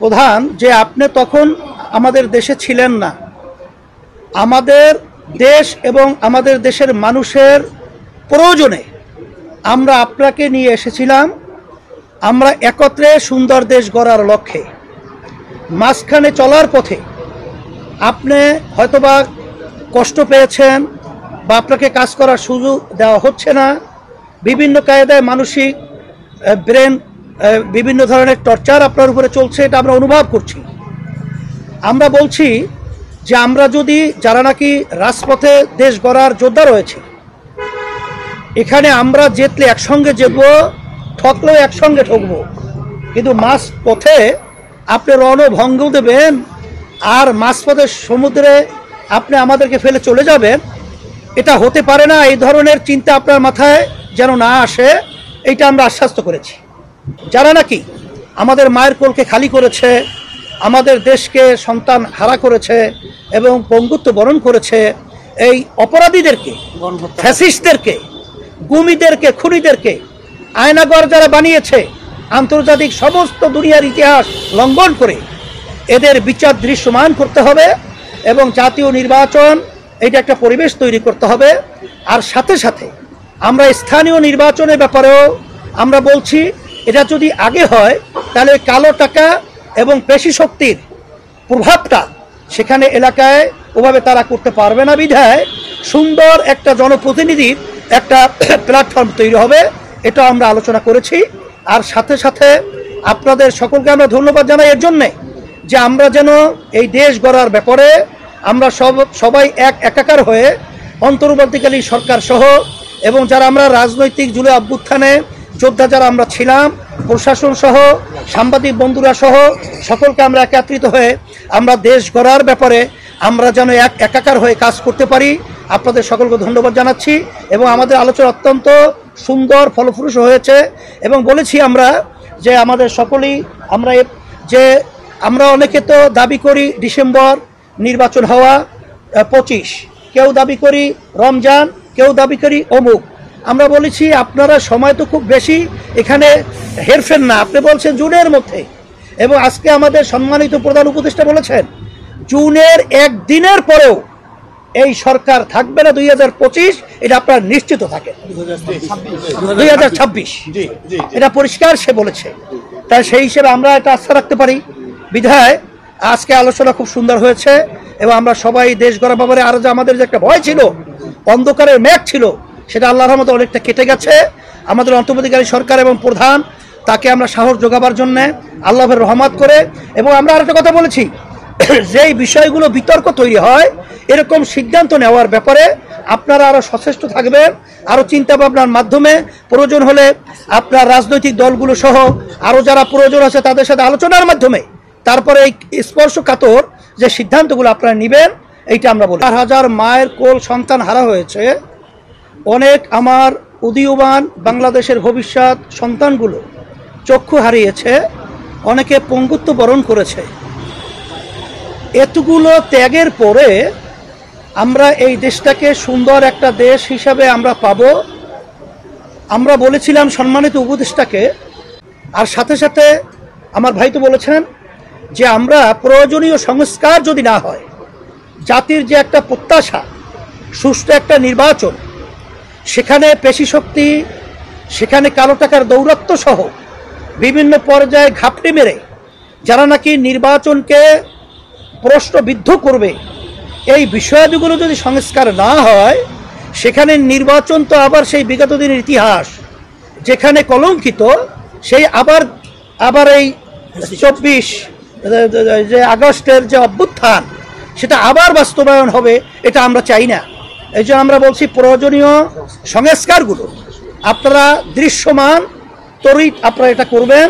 প্রধান যে আপনি তখন আমাদের দেশে ছিলেন না। আমাদের দেশ এবং আমাদের দেশের মানুষের প্রয়োজনে আমরা আপনাকে নিয়ে এসেছিলাম। আমরা একত্রে সুন্দর দেশ গড়ার লক্ষ্যে মাঝখানে চলার পথে আপনি হয়তোবা কষ্ট পেয়েছেন বা আপনাকে কাজ করার সুযোগ দেওয়া হচ্ছে না, বিভিন্ন কায়দায় মানসিক ব্রেন বিভিন্ন ধরনের টর্চার আপনার উপরে চলছে, এটা আমরা অনুভব করছি। আমরা বলছি যে আমরা যদি যারা নাকি রাজপথে দেশ গড়ার যোদ্ধা রয়েছে, এখানে আমরা জিতলে একসঙ্গে জিতবো, ঠকলেও একসঙ্গে ঠকবো, কিন্তু মাঝপথে আপনি রণভঙ্গ দেবেন আর মাঝপথের সমুদ্রে আপনি আমাদেরকে ফেলে চলে যাবেন, এটা হতে পারে না। এই ধরনের চিন্তা আপনার মাথায় যেন না আসে, এইটা আমরা আশ্বস্ত করেছি। যারা নাকি আমাদের মায়ের কোলকে খালি করেছে, আমাদের দেশকে সন্তান হারা করেছে এবং পঙ্গুত্ব বরণ করেছে, এই অপরাধীদেরকে, ফ্যাসিস্টদেরকে, গুমিদেরকে, খুনিদেরকে আয়নাগর যারা বানিয়েছে, আন্তর্জাতিক সমস্ত দুনিয়ার ইতিহাস লঙ্ঘন করে এদের বিচার দৃশ্যমান করতে হবে এবং জাতীয় নির্বাচন এটা একটা পরিবেশ তৈরি করতে হবে। আর সাথে সাথে আমরা স্থানীয় নির্বাচনের ব্যাপারেও আমরা বলছি, এটা যদি আগে হয় তাহলে কালো টাকা এবং পেশি শক্তির প্রভাবটা সেখানে এলাকায় ওভাবে তারা করতে পারবে না, বিধায় সুন্দর একটা জনপ্রতিনিধির একটা প্ল্যাটফর্ম তৈরি হবে, এটা আমরা আলোচনা করেছি। আর সাথে সাথে আপনাদের সকলকে আমরা ধন্যবাদ জানাই এর জন্যে যে আমরা যেন এই দেশ গড়ার ব্যাপারে আমরা সবাই একাকার হয়ে অন্তর্বর্তীকালীন সরকার সহ এবং যারা আমরা রাজনৈতিক জুলাই অভ্যুত্থানে যোদ্ধা যারা আমরা ছিলাম, প্রশাসন সহ সাংবাদিক বন্ধুরা সহ সকলকে আমরা একত্রিত হয়ে আমরা দেশ গড়ার ব্যাপারে আমরা যেন একাকার হয়ে কাজ করতে পারি। আপনাদের সকলকে ধন্যবাদ জানাচ্ছি এবং আমাদের আলোচনা অত্যন্ত সুন্দর ফলপ্রসূ হয়েছে এবং বলেছি আমরা যে আমাদের সকলেই আমরা অনেকে তো দাবি করি ডিসেম্বর নির্বাচন হওয়া 25, কেউ দাবি করি রমজান, কেউ দাবি করি অমুক। আমরা বলেছি আপনারা সময় তো খুব বেশি এখানে হেরফের না, আপনি বলছেন জুনের মধ্যে, এবং আজকে আমাদের সম্মানিত প্রধান উপদেষ্টা বলেছেন জুনের একদিনের পরেও এই সরকার থাকবে না 2025, এটা আপনার নিশ্চিত থাকে 2026, এটা পরিষ্কার সে বলেছে। তাই সেই হিসেবে আমরা এটা আস্থা রাখতে পারি, বিধায় আজকে আলোচনা খুব সুন্দর হয়েছে এবং আমরা সবাই দেশ গড়ার ব্যাপারে আরো যে আমাদের যে একটা ভয় ছিল, অন্ধকারের মেঘ ছিল, সেটা আল্লাহর রহমতে অনেকটা কেটে গেছে। আমাদের অন্তর্বর্তীকালীন সরকার এবং প্রধান তাকে আমরা সাহস যোগাবার জন্য আল্লাহর রহমত করে, এবং আমরা আরেকটা কথা বলেছি যেই বিষয়গুলো বিতর্ক তৈরি হয় এরকম সিদ্ধান্ত নেওয়ার ব্যাপারে আপনারা আরো সচেষ্ট থাকবেন, আরো চিন্তা ভাবনার মাধ্যমে প্রয়োজন হলে আপনার রাজনৈতিক দলগুলো সহ আরো যারা প্রয়োজন আছে তাদের সাথে আলোচনার মাধ্যমে তারপরে এই স্পর্শকাতর যে সিদ্ধান্তগুলো আপনারা নেবেন, এইটা আমরা বলি। 4,000 মায়ের কোল সন্তান হারা হয়েছে, অনেক আমার উদীয়মান বাংলাদেশের ভবিষ্যৎ সন্তানগুলো চক্ষু হারিয়েছে, অনেকে পঙ্গুত্ব বরণ করেছে। এতগুলো ত্যাগের পরে আমরা এই দেশটাকে সুন্দর একটা দেশ হিসাবে আমরা পাব। আমরা বলেছিলাম সম্মানিত উপদেষ্টাকে, আর সাথে সাথে আমার ভাই তো বলেছেন যে আমরা প্রয়োজনীয় সংস্কার যদি না হয়, জাতির যে একটা প্রত্যাশা সুষ্ঠু একটা নির্বাচন, সেখানে পেশি শক্তি, সেখানে কালো টাকার দৌরাত্ম্য সহ বিভিন্ন পর্যায়ে ঘাপটি মেরে যারা নাকি নির্বাচনকে প্রশ্নবিদ্ধ করবে, এই বিষয়াদিগুলো যদি সংস্কার না হয়, সেখানে নির্বাচন তো আবার সেই বিগত দিনের ইতিহাস যেখানে কলঙ্কিত, সেই আবার এই 24 যে আগস্টের যে অভ্যুত্থান সেটা আবার বাস্তবায়ন হবে, এটা আমরা চাই না। এই জন্য আমরা বলছি প্রয়োজনীয় সংস্কারগুলো আপনারা দৃশ্যমান তরিত আপনারা এটা করবেন।